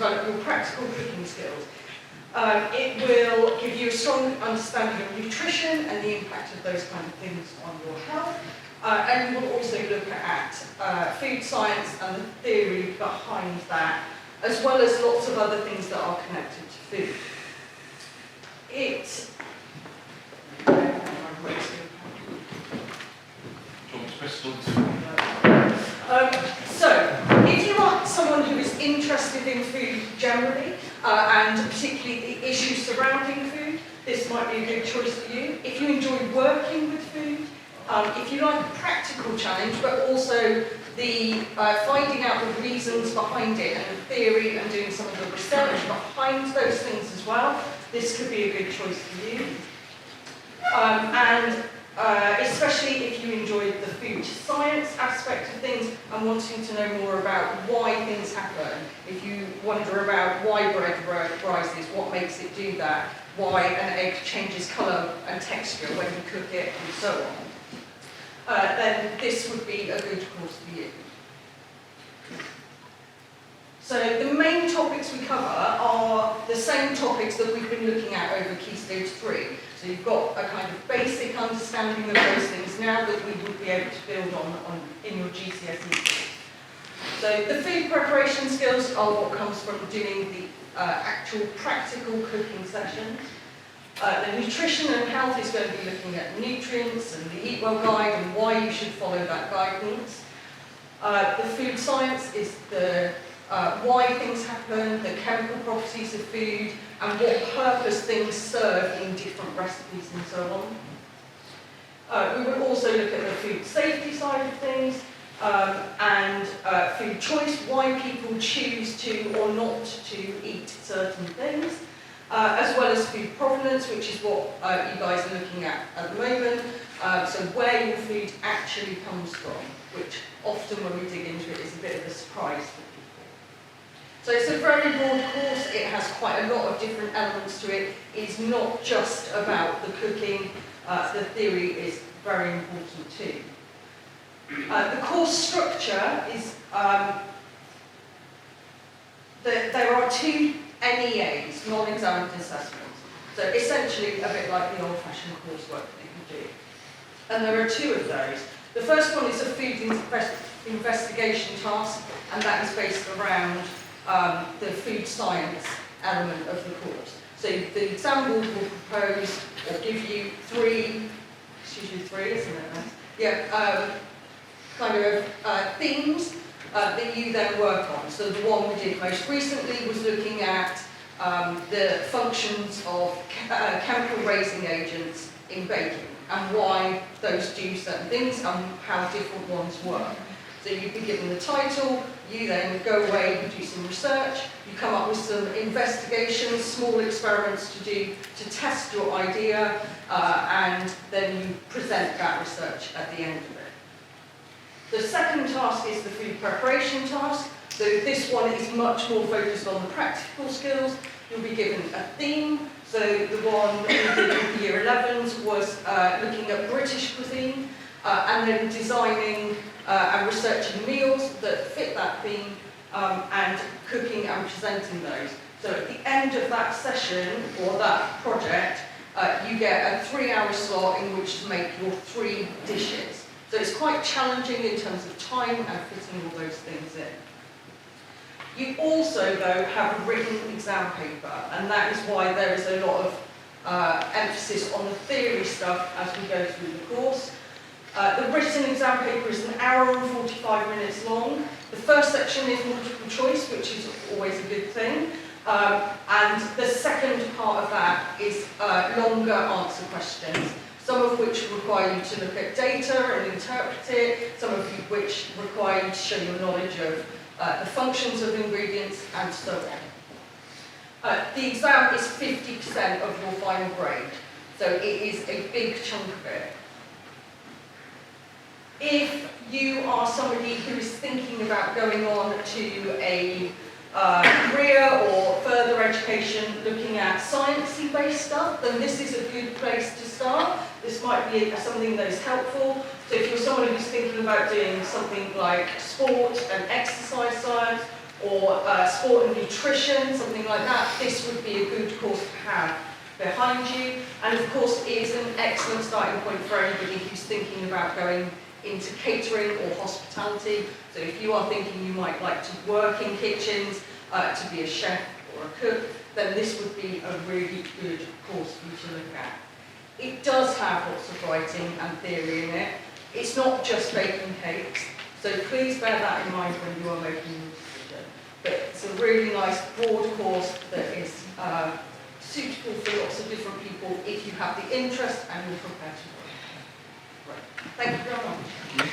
develop your practical cooking skills. It will give you a strong understanding of nutrition and the impact of those kind of things on your health. And you will also look at food science and the theory behind that, as well as lots of other things that are connected to food. So, if you are someone who is interested in food generally, and particularly the issues surrounding food, this might be a good choice for you. If you enjoy working with food, if you like a practical challenge, but also the finding out the reasons behind it and the theory and doing some of the research behind those things as well, this could be a good choice for you. Especially if you enjoy the food science aspect of things and wanting to know more about why things happen. If you wonder about why bread rises, what makes it do that, why an egg changes colour and texture when you cook it, and so on, then this would be a good course for you. So the main topics we cover are the same topics that we've been looking at over Key Stage 3. So you've got a kind of basic understanding of those things now that we would be able to build on in your GCSE course. So the food preparation skills are what comes from doing the actual practical cooking sessions. The nutrition and health is going to be looking at nutrients and the Eat Well guide and why you should follow that guidance. The food science is the why things happen, the chemical properties of food, and what purpose things serve in different recipes and so on. We will also look at the food safety side of things, and food choice, why people choose to or not to eat certain things, as well as food provenance, which is what you guys are looking at the moment, so where your food actually comes from, which often when we dig into it is a bit of a surprise for people. So it's a very broad course, it has quite a lot of different elements to it. It's not just about the cooking, the theory is very important too. The course structure is, there are 2 NEAs, non-examined assessments. So essentially a bit like the old-fashioned coursework that you do. And there are 2 of those. The first one is a food investigation task, and that is based around the food science element of the course. So the exam board will propose or give you 3, it's usually 3, isn't it? Yeah, kind of themes that you then work on. So the one we did most recently was looking at the functions of chemical raising agents in baking and why those do certain things and how different ones work. So you'd be given the title, you then go away, you do some research, you come up with some investigations, small experiments to do to test your idea, and then you present that research at the end of it. The second task is the food preparation task. So this one is much more focused on the practical skills. You'll be given a theme. So the one that we did with Year 11s was looking at British cuisine, and then designing and researching meals that fit that theme, and cooking and presenting those. So at the end of that session, or that project, you get a 3-hour slot in which to make your 3 dishes. So it's quite challenging in terms of time and fitting all those things in. You also, though, have a written exam paper, and that is why there is a lot of emphasis on the theory stuff as we go through the course. The written exam paper is 1 hour and 45 minutes long. The first section is multiple choice, which is always a good thing. And the second part of that is longer answer questions, some of which require you to look at data and interpret it, some of which require you to show your knowledge of the functions of ingredients, and so on. The exam is 50% of your final grade, so it is a big chunk of it. If you are somebody who is thinking about going on to a career or further education looking at sciencey based stuff, then this is a good place to start. This might be something that is helpful. So if you're someone who's thinking about doing something like sport and exercise science, or sport and nutrition, something like that, this would be a good course to have behind you. And of course, it is an excellent starting point for anybody who's thinking about going into catering or hospitality. So if you are thinking you might like to work in kitchens, to be a chef or a cook, then this would be a really good course for you to look at. It does have lots of writing and theory in it. It's not just baking cakes, so please bear that in mind when you are making your decision. But it's a really nice broad course that is suitable for lots of different people if you have the interest and you're prepared to work. Right. Thank you very much.